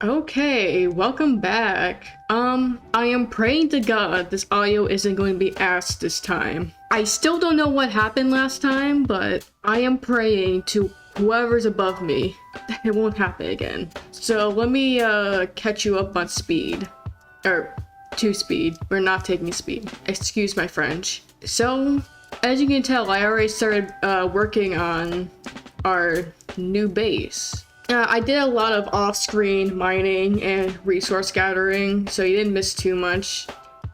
Okay, welcome back. I am praying to God this audio isn't going to be asked this time. I still don't know what happened last time, but I am praying to whoever's above me that it won't happen again. So let me catch you up on speed. Or to speed. We're not taking speed. Excuse my French. So, as you can tell, I already started working on our new base. I did a lot of off-screen mining and resource gathering, so you didn't miss too much.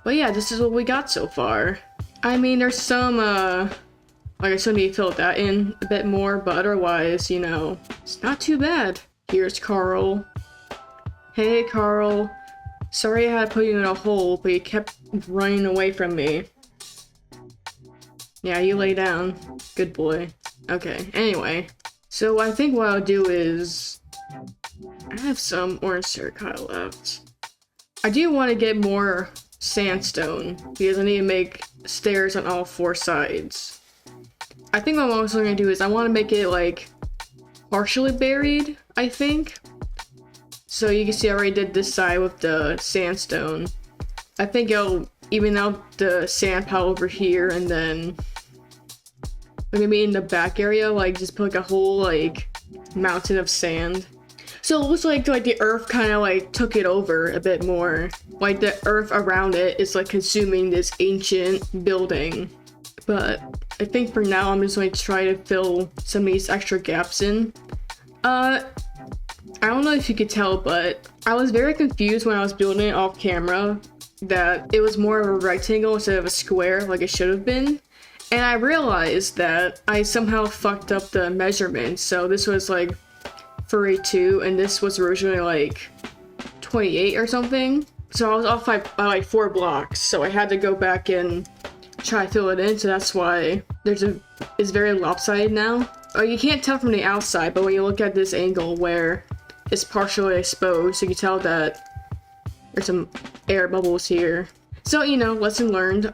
But yeah, this is what we got so far. I mean, there's some, like I still need to fill that in a bit more, but otherwise, you know, it's not too bad. Here's Carl. Hey, Carl. Sorry I had to put you in a hole, but you kept running away from me. Yeah, you lay down. Good boy. Okay, anyway. So I think what I'll do is, I have some orange terracotta left. I do want to get more sandstone because I need to make stairs on all four sides. I think what I'm also going to do is I want to make it like partially buried, I think. So you can see I already did this side with the sandstone. I think it'll even out the sand pile over here, and then maybe in the back area, like just put like a whole like mountain of sand. So it looks like the earth kind of like took it over a bit more. Like the earth around it is like consuming this ancient building. But I think for now I'm just going to try to fill some of these extra gaps in. I don't know if you could tell, but I was very confused when I was building it off camera that it was more of a rectangle instead of a square like it should have been. And I realized that I somehow fucked up the measurements. So this was like 32 and this was originally like 28 or something. So I was off by like 4 blocks. So I had to go back and try to fill it in. So that's why it's very lopsided now. Oh, you can't tell from the outside, but when you look at this angle where it's partially exposed, you can tell that there's some air bubbles here. So, you know, lesson learned,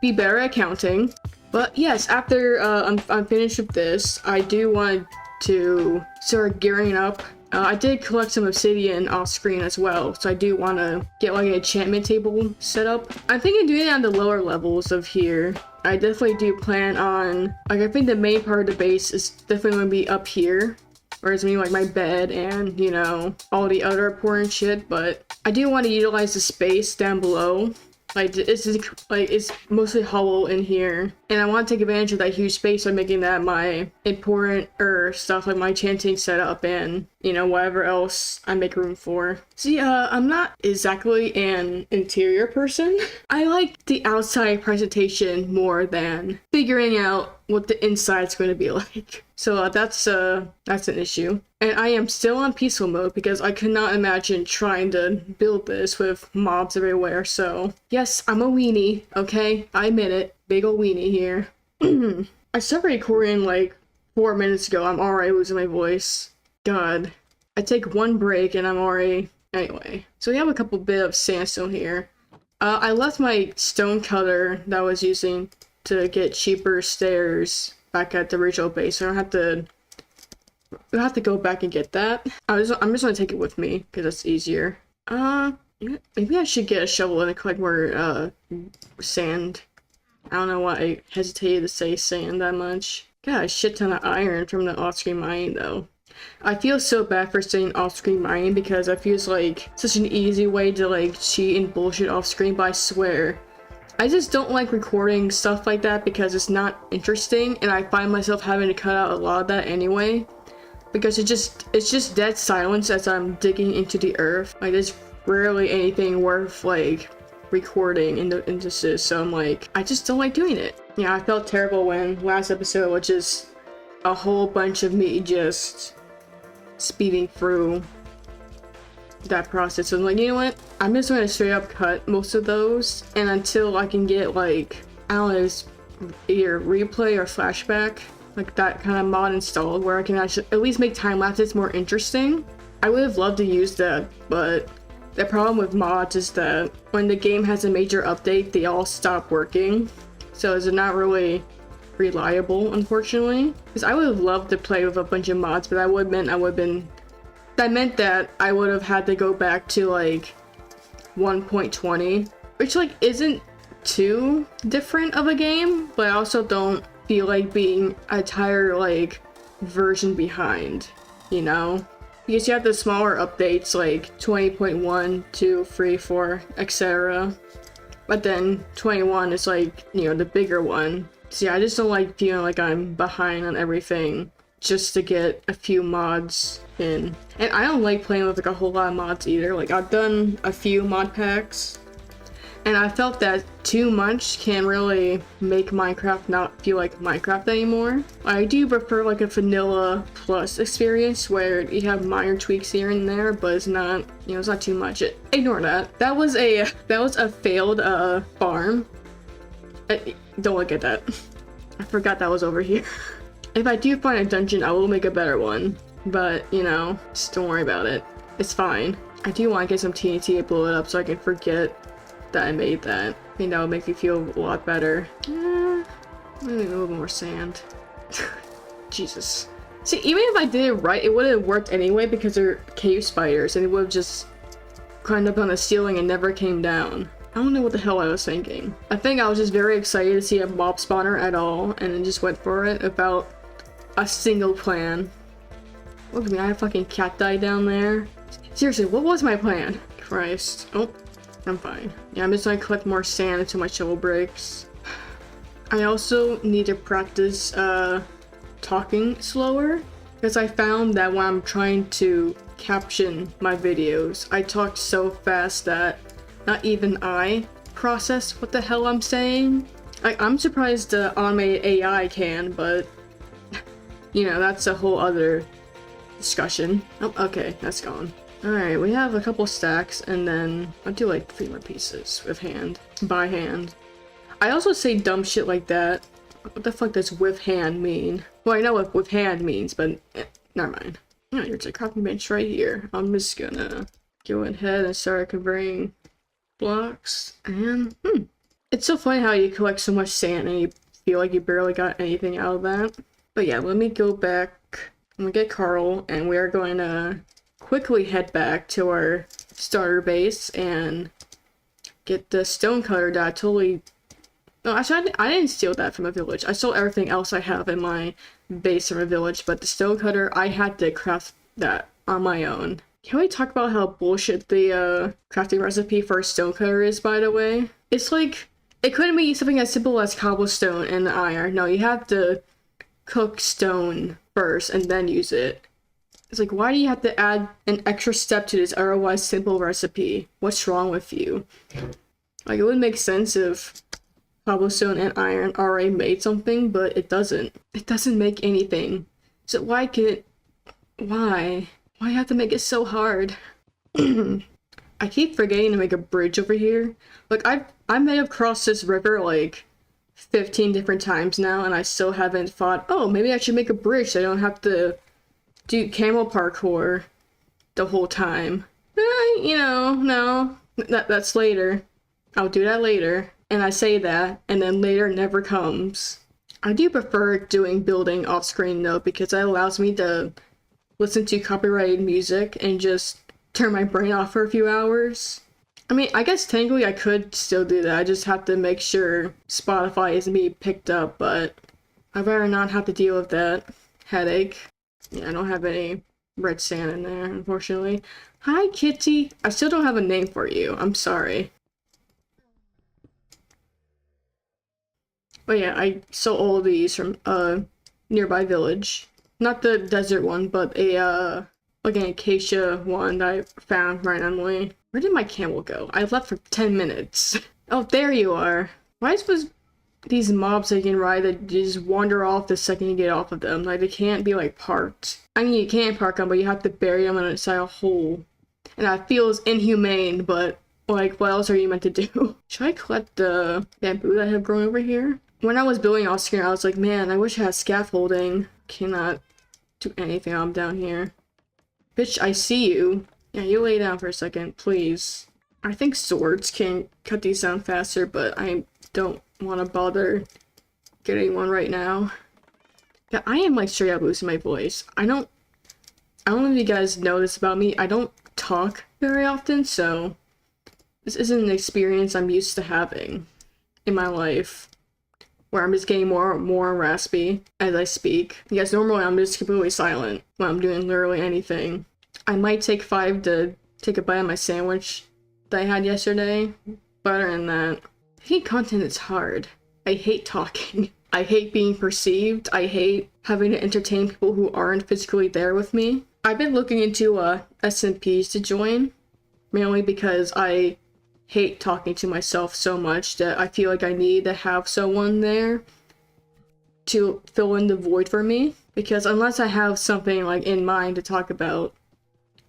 be better at counting. But yes, after I'm finished with this, I do want to start gearing up. I did collect some obsidian off screen as well, so I do want to get like an enchantment table set up. I'm thinking doing it on the lower levels of here. I definitely do plan on, like, I think the main part of the base is definitely going to be up here, where it's going to be like my bed and, you know, all the other important shit, but I do want to utilize the space down below. Like, it's mostly hollow in here, and I want to take advantage of that huge space by making that my important stuff, like my enchanting setup and, you know, whatever else I make room for. See, I'm not exactly an interior person. I like the outside presentation more than figuring out what the inside's going to be like. So that's an issue. And I am still on peaceful mode because I could not imagine trying to build this with mobs everywhere. So yes, I'm a weenie, okay? I admit it. Big ol' weenie here. I started recording like 4 minutes ago. I'm already losing my voice. God. I take one break and I'm already... Anyway. So we have a couple bit of sandstone here. I left my stone cutter that I was using to get cheaper stairs back at the original base, so I don't have to go back and get that. I'm just gonna take it with me because it's easier. Maybe I should get a shovel and collect more sand. I don't know why I hesitated to say sand that much. Got a shit ton of iron from the off-screen mining though. I feel so bad for saying off-screen mining because it feels like such an easy way to like cheat and bullshit off-screen, but I swear I just don't like recording stuff like that because it's not interesting, and I find myself having to cut out a lot of that anyway because it's just dead silence as I'm digging into the earth. Like, there's rarely anything worth like recording into this, so I'm like, I just don't like doing it. Yeah, I felt terrible when last episode was just a whole bunch of me just speeding through that process. So I'm like, you know what, I'm just gonna straight up cut most of those, and until I can get like, I don't know, either replay or flashback, like that kind of mod installed where I can actually at least make time lapses more interesting. I would have loved to use that, but the problem with mods is that when the game has a major update, they all stop working, so they're not really reliable, unfortunately. Because I would have loved to play with a bunch of mods, but that would have been that meant that I would have had to go back to like 1.20, which like isn't too different of a game, but I also don't feel like being a entire like version behind, you know? Because you have the smaller updates like 20.1, 2, 3, 4, etc. But then 21 is like, you know, the bigger one. So yeah, I just don't like feeling like I'm behind on everything just to get a few mods in. And I don't like playing with like a whole lot of mods either. Like I've done a few mod packs, and I felt that too much can really make Minecraft not feel like Minecraft anymore. I do prefer like a vanilla plus experience where you have minor tweaks here and there, but it's not, you know, it's not too much. Ignore that. That was a failed farm. Don't look at that. I forgot that was over here. If I do find a dungeon, I will make a better one. But, you know, just don't worry about it. It's fine. I do want to get some TNT to blow it up so I can forget that I made that. I think that would make me feel a lot better. I need a little more sand. Jesus. See, even if I did it right, it wouldn't have worked anyway because they're cave spiders and it would have just climbed up on the ceiling and never came down. I don't know what the hell I was thinking. I think I was just very excited to see a mob spawner at all and then just went for it without a single plan. Look at me, I have fucking cacti down there. Seriously, what was my plan? Christ. Oh, I'm fine. Yeah, I'm just gonna collect more sand until my shovel breaks. I also need to practice talking slower because I found that when I'm trying to caption my videos, I talk so fast that not even I process what the hell I'm saying. I'm surprised the automated AI can, but you know, that's a whole other discussion. Oh, okay, that's gone. Alright, we have a couple stacks, and then I'll do like 3 more pieces with hand, by hand. I also say dumb shit like that. What the fuck does with hand mean? Well, I know what with hand means, but never mind. Oh, there's a crafting bench right here. I'm just gonna go ahead and start converting blocks, and it's so funny how you collect so much sand and you feel like you barely got anything out of that. But yeah, let me go back. I'm gonna get Carl, and we are going to quickly head back to our starter base and get the stone cutter that I totally... No, actually, I didn't steal that from a village. I stole everything else I have in my base from a village, but the stone cutter, I had to craft that on my own. Can we talk about how bullshit the crafting recipe for a stone cutter is, by the way? It's like, it couldn't be something as simple as cobblestone and iron. No, you have to cook stone first and then use it. It's like, why do you have to add an extra step to this otherwise simple recipe? What's wrong with you? Like, it would make sense if cobblestone and iron already made something, but it doesn't. It doesn't make anything. So why can it... Why? Why do you have to make it so hard? I keep forgetting to make a bridge over here. Like, I may have crossed this river like 15 different times now, and I still haven't thought, oh, maybe I should make a bridge so I don't have to do camel parkour the whole time. You know, no. That's later. I'll do that later. And I say that, and then later never comes. I do prefer doing building off screen though, because that allows me to listen to copyrighted music and just turn my brain off for a few hours. I mean, I guess technically I could still do that. I just have to make sure Spotify isn't being picked up, but I'd rather not have to deal with that headache. Yeah, I don't have any red sand in there, unfortunately. Hi, Kitty. I still don't have a name for you. I'm sorry. But yeah, I stole all these from a nearby village. Not the desert one, but a, like an acacia one that I found randomly. Where did my camel go? I left for 10 minutes. Oh, there you are. Why is these mobs they can ride that just wander off the second you get off of them? Like, they can't be, like, parked. I mean, you can park them, but you have to bury them inside a hole. And that feels inhumane, but, like, what else are you meant to do? Should I collect the bamboo that I have grown over here? When I was building off screen, I was like, man, I wish I had scaffolding. Cannot do anything while I'm down here. Bitch, I see you. Yeah, you lay down for a second, please. I think swords can cut these down faster, but I don't want to bother getting one right now. Yeah, I am like straight up losing my voice. I don't I don't know if you guys know this about me. I don't talk very often, so this isn't an experience I'm used to having in my life, where I'm just getting more and more raspy as I speak. Because normally I'm just completely silent when I'm doing literally anything. I might take 5 to take a bite of my sandwich that I had yesterday, but other than that, I think content is hard. I hate talking. I hate being perceived. I hate having to entertain people who aren't physically there with me. I've been looking into SMPs to join, mainly because I hate talking to myself so much that I feel like I need to have someone there to fill in the void for me. Because unless I have something like in mind to talk about,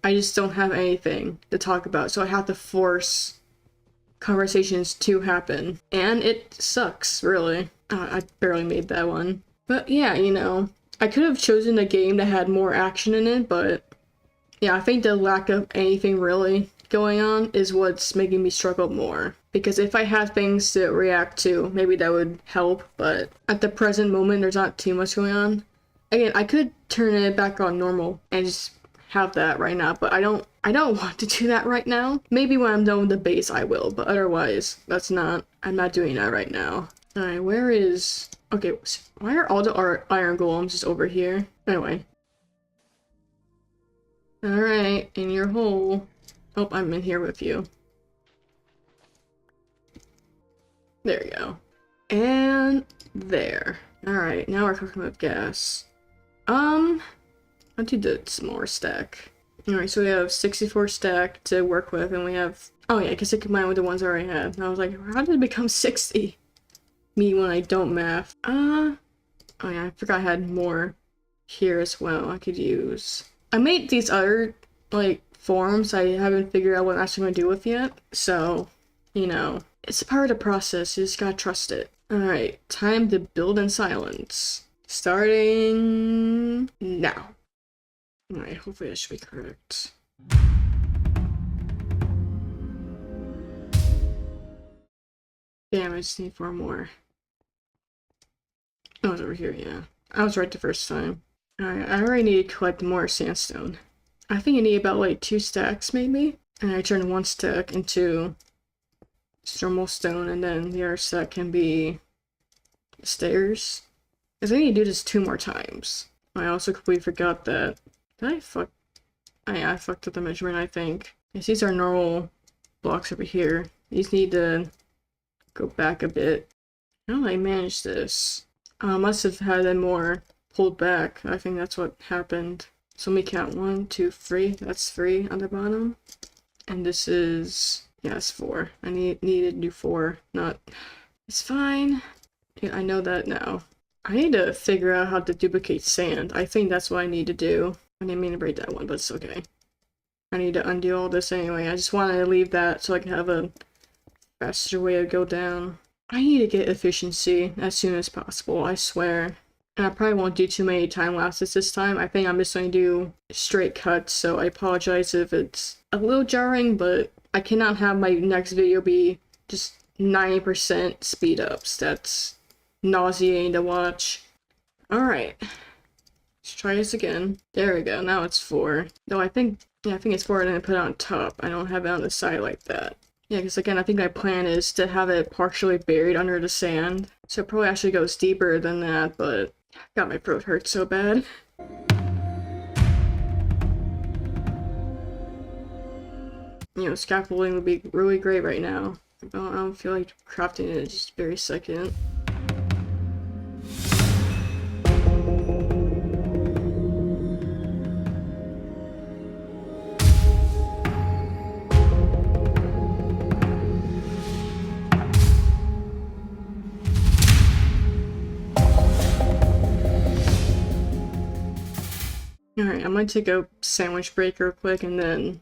I just don't have anything to talk about. So I have to force conversations to happen. And it sucks, really. I barely made that one. But yeah, you know, I could have chosen a game that had more action in it, but yeah, I think the lack of anything really going on is what's making me struggle more. Because if I had things to react to, maybe that would help, but at the present moment, there's not too much going on. Again, I could turn it back on normal and just have that right now, but I don't want to do that right now. Maybe when I'm done with the base, I will, but otherwise, I'm not doing that right now. Alright, where is... Okay, why are all the iron golems just over here? Anyway. Alright, in your hole. Oh, I'm in here with you. There you go. And there. Alright, now we're cooking with gas. I'll do the smaller stack. Alright, so we have 64 stack to work with, and we have... Oh yeah, because it combined with the ones I already had. And I was like, how did it become 60? Me when I don't math. Oh yeah, I forgot I had more here as well I could use. I made these other, like, forms I haven't figured out what I'm actually going to do with yet. So, you know, it's a part of the process. You just gotta trust it. Alright, time to build in silence. Starting now. Alright, hopefully that should be correct. Damn, I just need 4 more. Oh, it's over here, yeah. I was right the first time. Alright, I already need to collect more sandstone. I think I need about like 2 stacks, maybe? And I turn 1 stack into normal stone, and then the other stack can be stairs. Because I need to do this 2 more times. I also completely forgot that. Did I fuck? Oh, yeah, I fucked up the measurement, I think. Yes, these are normal blocks over here. These need to go back a bit. How did I manage this? I must have had them more pulled back. I think that's what happened. So let me count 1, 2, 3. That's 3 on the bottom. And this is... yeah, it's 4. I needed to do 4. Not... It's fine. Yeah, I know that now. I need to figure out how to duplicate sand. I think that's what I need to do. I didn't mean to break that one, but it's okay. I need to undo all this anyway. I just wanted to leave that so I can have a faster way to go down. I need to get efficiency as soon as possible, I swear. And I probably won't do too many time lapses this time. I think I'm just going to do straight cuts, so I apologize if it's a little jarring, but I cannot have my next video be just 90% speed ups. That's nauseating to watch. Alright. Let's try this again. There we go, now it's 4. No, I think it's 4 and then put it on top. I don't have it on the side like that. Yeah, because again, I think my plan is to have it partially buried under the sand. So it probably actually goes deeper than that, but God, my throat hurts so bad. You know, scaffolding would be really great right now. I don't feel like crafting it just a very second. Alright, I'm gonna take a sandwich break real quick and then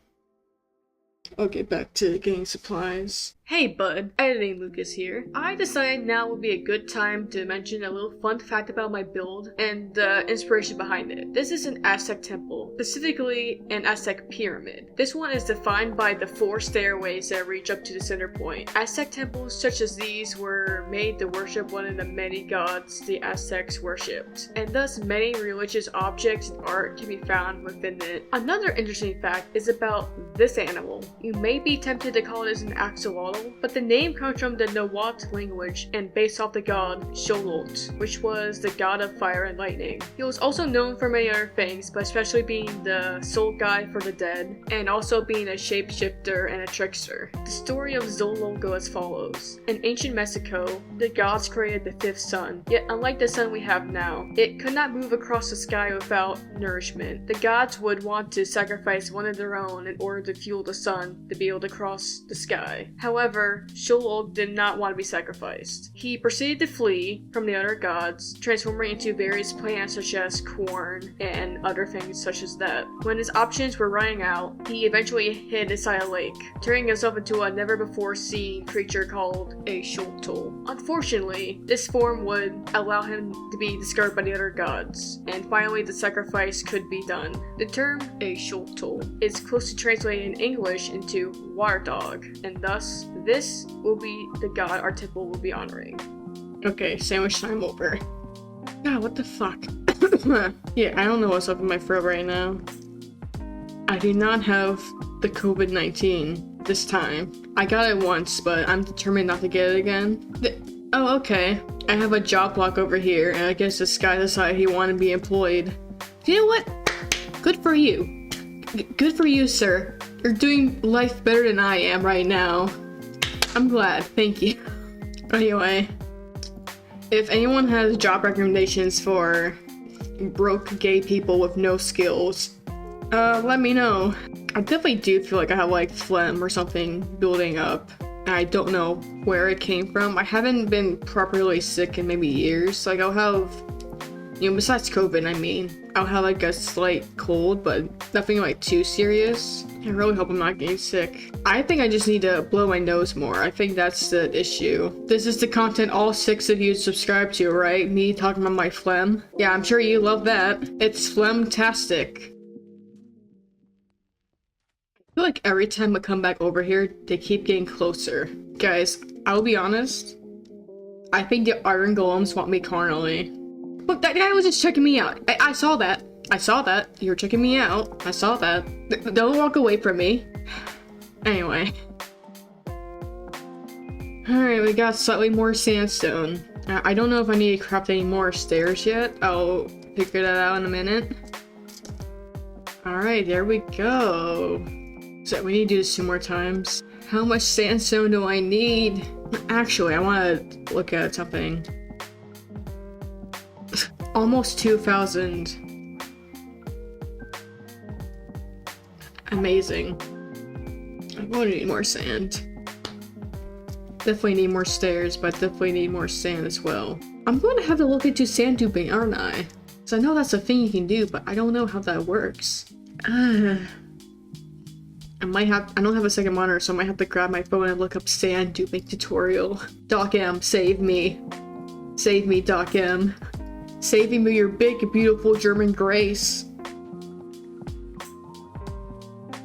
I'll get back to getting supplies. Hey bud, Editing Lucas here. I decided now would be a good time to mention a little fun fact about my build and the inspiration behind it. This is an Aztec temple, specifically an Aztec pyramid. This one is defined by the 4 stairways that reach up to the center point. Aztec temples such as these were made to worship one of the many gods the Aztecs worshipped, and thus many religious objects and art can be found within it. Another interesting fact is about this animal. You may be tempted to call this an axolotl, but the name comes from the Nahuatl language and based off the god Xolotl, which was the god of fire and lightning. He was also known for many other things, but especially being the soul guide for the dead, and also being a shapeshifter and a trickster. The story of Xolotl goes as follows. In ancient Mexico, the gods created the 5th sun, yet unlike the sun we have now, it could not move across the sky without nourishment. The gods would want to sacrifice one of their own in order to fuel the sun to be able to cross the sky. However, Xolotl did not want to be sacrificed. He proceeded to flee from the other gods, transforming into various plants such as corn and other things such as that. When his options were running out, he eventually hid inside a lake, turning himself into a never-before-seen creature called a Xolotl. Unfortunately, this form would allow him to be discovered by the other gods, and finally the sacrifice could be done. The term a Xolotl is closely translated in English into water dog, and thus this will be the god our temple will be honoring. Okay, sandwich time over. God, what the fuck? Yeah, I don't know what's up in my throat right now. I do not have the COVID-19 this time. I got it once, but I'm determined not to get it again. Oh, okay. I have a job block over here, and I guess this guy decided he wanted to be employed. You know what? Good for you. Good for you, sir. You're doing life better than I am right now. I'm glad, thank you. Anyway, if anyone has job recommendations for broke gay people with no skills, let me know. I definitely do feel like I have like phlegm or something building up. I don't know where it came from. I haven't been properly sick in maybe years. Like I'll have, besides COVID, I'll have like a slight cold, but nothing like too serious. I really hope I'm not getting sick. I think I just need to blow my nose more. I think that's the issue. This is the content all 6 of you subscribe to, right? Me talking about my phlegm. Yeah, I'm sure you love that. It's phlegm-tastic. I feel like every time I come back over here, they keep getting closer. Guys, I'll be honest. I think the iron golems want me carnally. Look, that guy was just checking me out. I saw that. I saw that. You were checking me out. I saw that. Don't walk away from me. Anyway. Alright, we got slightly more sandstone. I don't know if I need to craft any more stairs yet. I'll figure that out in a minute. Alright, there we go. So we need to do this 2 more times. How much sandstone do I need? Actually, I want to look at something. Almost 2,000. Amazing. I'm going to need more sand. Definitely need more stairs, but definitely need more sand as well. I'm going to have to look into sand duping, aren't I? Because I know that's a thing you can do, but I don't know how that works. I don't have a second monitor, so I might have to grab my phone and look up sand duping tutorial. Doc M, save me. Save me, Doc M. Save me with your big, beautiful German grace.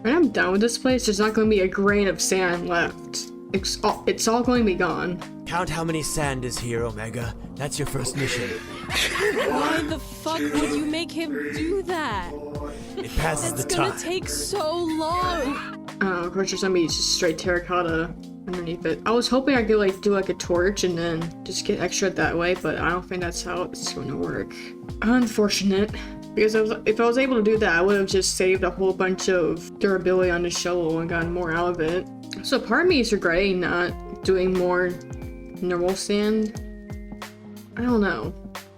When I'm done with this place, there's not going to be a grain of sand left. It's all going to be gone. Count how many sand is here, Omega. That's your first mission. Why the fuck would you make him do that? It passes the time. It's gonna take so long. Of course there's gonna be just straight terracotta underneath it. I was hoping I could like do like a torch and then just get extra that way, but I don't think that's how it's going to work. Unfortunate. Because if I was able to do that, I would have just saved a whole bunch of durability on the shovel and gotten more out of it. So part of me is regretting not doing more normal sand. I don't know.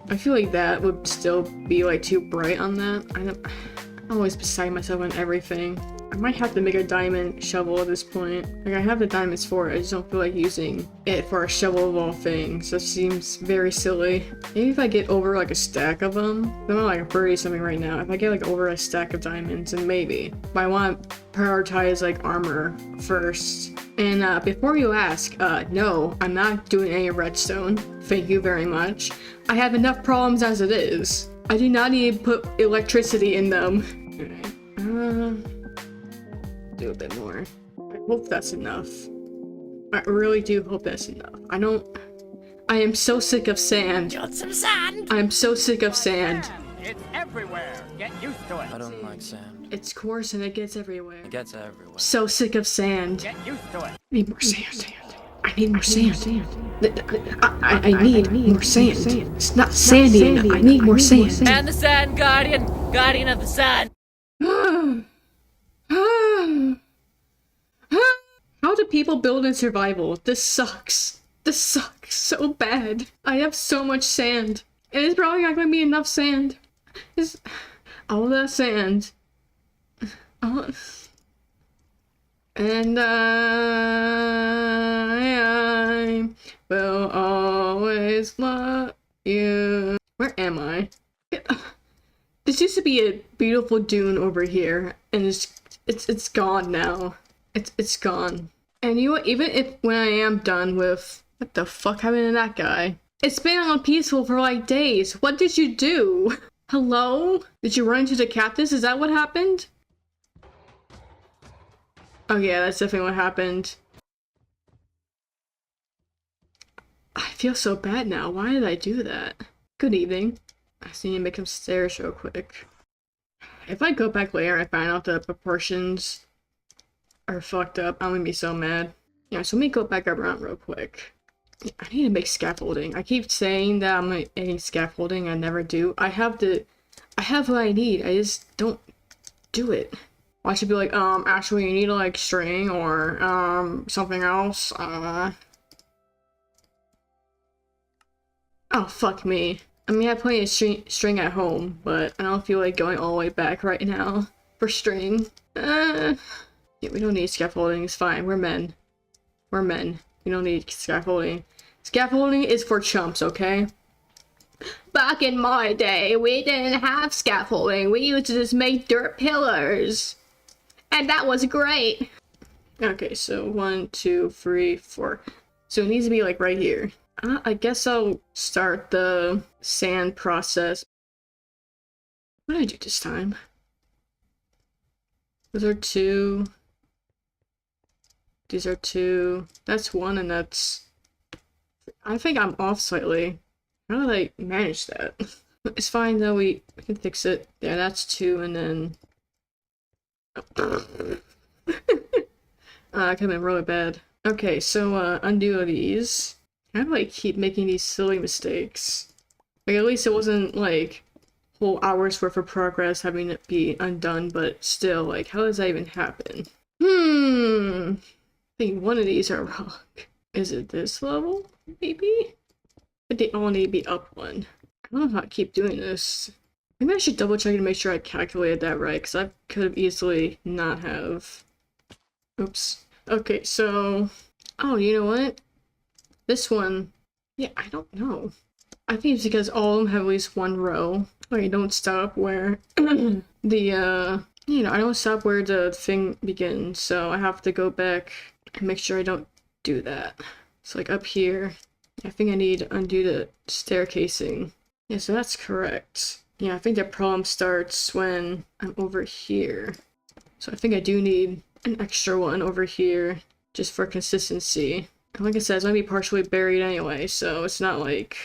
I feel like that would still be like too bright on that. I'm always beside myself on everything. I might have to make a diamond shovel at this point. Like, I have the diamonds for it, I just don't feel like using it for a shovel of all things. That seems very silly. Maybe if I get over like a stack of them, I'm like 30 something right now. If I get like over a stack of diamonds, then maybe. But I want to prioritize like armor first. And before you ask, no, I'm not doing any redstone. Thank you very much. I have enough problems as it is. I do not need to put electricity in them. Alright, do a bit more. I hope that's enough. I really do hope that's enough. I am so sick of sand. Want some sand? I'm so sick of sand. It's everywhere. Get used to it. I don't like sand. It's coarse and it gets everywhere. It gets everywhere. So sick of sand. Get used to it. I need more sand. I need more sand. I need more sand. It's not sandy enough. I need more sand. And the sand guardian! Guardian of the sand! How do people build in survival? This sucks. This sucks so bad. I have so much sand. And it's probably not gonna be enough sand. It's all that sand. And I will always love you. Where am I? This used to be a beautiful dune over here, and it's gone now. It's gone. And you know what? Even if when I am done with what the fuck happened to that guy? It's been unpeaceful for like days. What did you do? Hello? Did you run into the cactus? Is that what happened? Oh yeah, that's definitely what happened. I feel so bad now. Why did I do that? Good evening. I just need to make some stairs real quick. If I go back later and I find out the proportions are fucked up, I'm gonna be so mad. Yeah, so let me go back around real quick. I need to make scaffolding. I keep saying that I'm making scaffolding, I never do. I have what I need, I just don't do it. I should be like, actually you need like string or, something else, Oh, fuck me. I mean, I have plenty of string at home, but I don't feel like going all the way back right now for string. Yeah, we don't need scaffolding, it's fine, we're men. We're men. We don't need scaffolding. Scaffolding is for chumps, okay? Back in my day, we didn't have scaffolding. We used to just make dirt pillars. And that was great. Okay, so 1, 2, 3, 4. So it needs to be like right here. I guess I'll start the sand process. What did I do this time? Those are 2. These are 2. That's 1, and that's... I think I'm off slightly. How did I manage that? It's fine though, we can fix it. Yeah, that's 2, and then... I could have been really bad. Okay, so undo these. How do I keep making these silly mistakes? Like, at least it wasn't like whole hours worth of progress having it be undone, but still, like, how does that even happen? I think one of these are wrong. Is it this level? Maybe? But they all need to be up 1. I don't know how to keep doing this. Maybe I should double check and make sure I calculated that right, because I could have easily not have. Oops. Okay, so... Oh, you know what? This one... Yeah, I don't know. I think it's because all of them have at least 1 row. Like, I don't stop where the, you know, I don't stop where the thing begins, so I have to go back and make sure I don't do that. So, like, up here, I think I need to undo the staircasing. Yeah, so that's correct. Yeah, I think the problem starts when I'm over here. So I think I do need an extra one over here, just for consistency. And like I said, it's gonna be partially buried anyway, so it's not like...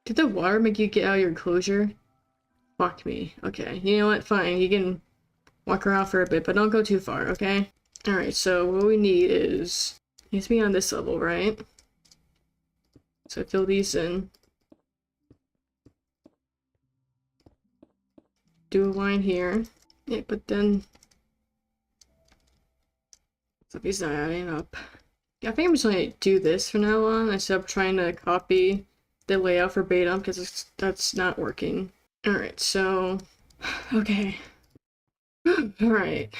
Did the water make you get out of your enclosure? Fuck me. Okay, you know what? Fine, you can walk around for a bit, but don't go too far, okay? Alright, so what we need is... It needs to be on this level, right? So fill these in. Do a line here. Yeah, but then... Something's not adding up. Yeah, I think I'm just gonna do this from now on instead of trying to copy the layout verbatim because that's not working. Alright, so okay. Alright.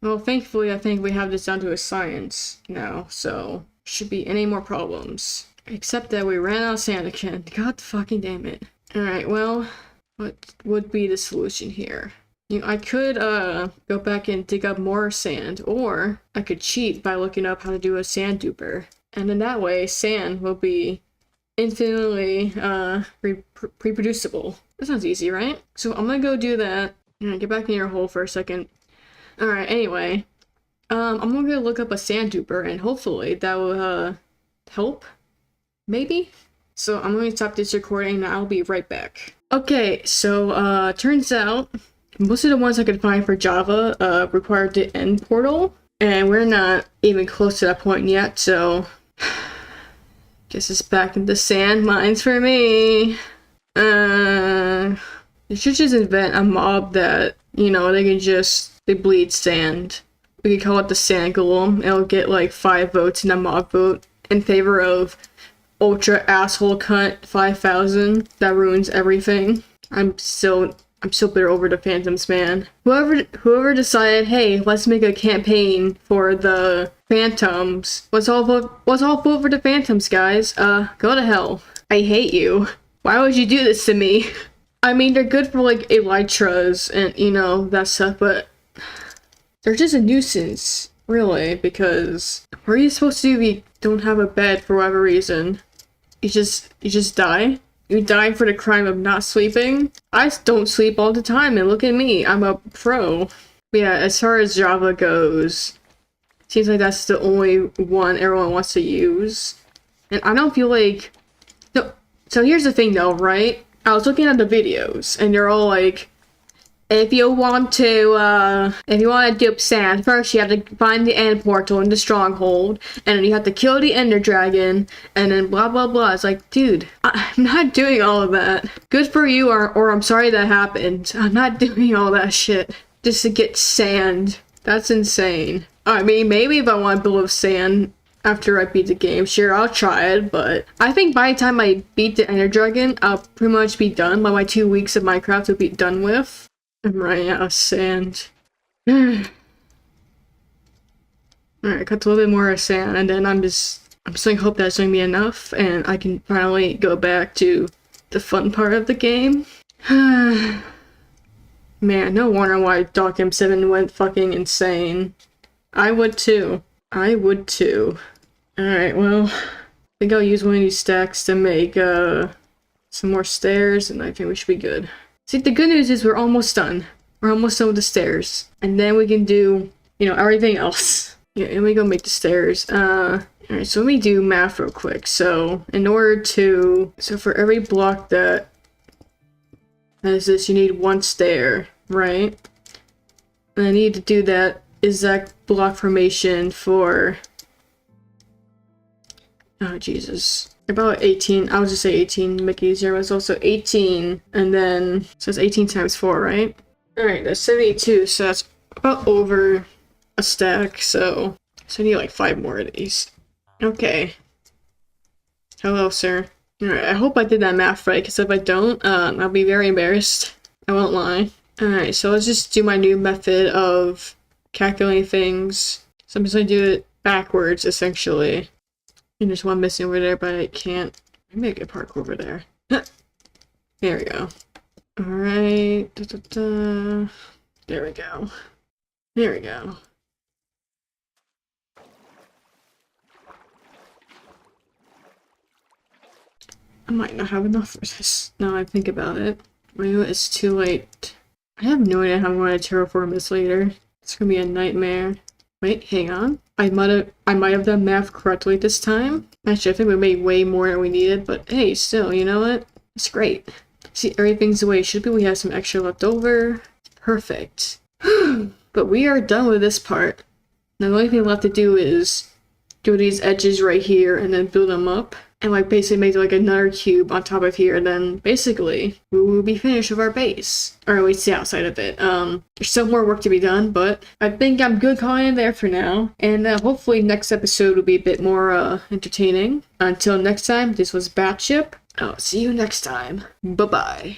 Well, thankfully I think we have this down to a science now, so should be any more problems. Except that we ran out of sand again. God fucking damn it. Alright, well, what would be the solution here? You know, I could go back and dig up more sand, or I could cheat by looking up how to do a sand duper. And in that way, sand will be infinitely reproducible. That sounds easy, right? So I'm gonna go do that. Get back in your hole for a second. Alright, anyway. I'm gonna go look up a sand duper, and hopefully that will help? Maybe? So I'm going to stop this recording and I'll be right back. Okay, so turns out most of the ones I could find for Java required the end portal, and we're not even close to that point yet, so guess it's back in the sand mines for me. They should just invent a mob that, you know, they bleed sand. We could call it the sand golem. It'll get like 5 votes in a mob vote in favor of ultra asshole cunt 5000 that ruins everything. I'm so bitter over the Phantoms, man. Whoever decided, hey, let's make a campaign for the Phantoms. Let's all vote for the Phantoms, guys. Go to hell. I hate you. Why would you do this to me? I mean, they're good for like elytras and, you know, that stuff, but they're just a nuisance, really, because what are you supposed to do if you don't have a bed for whatever reason? You just die? You die for the crime of not sleeping? I don't sleep all the time, and look at me, I'm a pro. But yeah, as far as Java goes, seems like that's the only one everyone wants to use. And I don't feel like... No, so here's the thing though, right? I was looking at the videos, and they're all like, if you want to dupe sand, first you have to find the end portal in the stronghold, and then you have to kill the ender dragon, and then blah blah blah. It's like, dude, I'm not doing all of that. Good for you, or I'm sorry that happened. I'm not doing all that shit just to get sand. That's insane. I mean, maybe if I want to build sand after I beat the game, sure, I'll try it, but I think by the time I beat the ender dragon, I'll pretty much be done. By my 2 weeks of Minecraft will be done with. I'm running out of sand. Alright, cut a little bit more of sand, and then I'm just gonna hope that's gonna be enough, and I can finally go back to the fun part of the game. Man, no wonder why DocM7 went fucking insane. I would too. Alright, well, I think I'll use one of these stacks to make some more stairs, and I think we should be good. See, the good news is we're almost done. We're almost done with the stairs. And then we can do, you know, everything else. Yeah, and we go make the stairs. Alright, so let me do math real quick. So, so for every block that has this, you need 1 stair, right? And I need to do that exact block formation for... Oh, Jesus. About 18, I would just say 18, make it easier, but it's also 18, and then, so it's 18 times 4, right? Alright, that's 72, so that's about over a stack, so I need like 5 more of these. Okay. Hello, sir. Alright, I hope I did that math right, because if I don't, I'll be very embarrassed. I won't lie. Alright, so let's just do my new method of calculating things. So I'm just gonna do it backwards, essentially. And there's one missing over there, but I can't. Maybe I can park over there. There we go. Alright. There we go. There we go. I might not have enough for this. Now I think about it. Maybe it's too late. I have no idea how I'm going to terraform this later. It's going to be a nightmare. Wait, hang on. I might have done math correctly this time. Actually, I think we made way more than we needed, but hey, still, you know what? It's great. See, everything's the way it should be. We have some extra left over. Perfect. But we are done with this part. Now the only thing left to do is do these edges right here and then build them up. and like basically make like another cube on top of here, and then basically we will be finished with our base, or at least the outside of it. There's still more work to be done, but I think I'm good calling it there for now, and hopefully next episode will be a bit more entertaining. Until next time, this was Batship. I'll see you next time. Bye bye.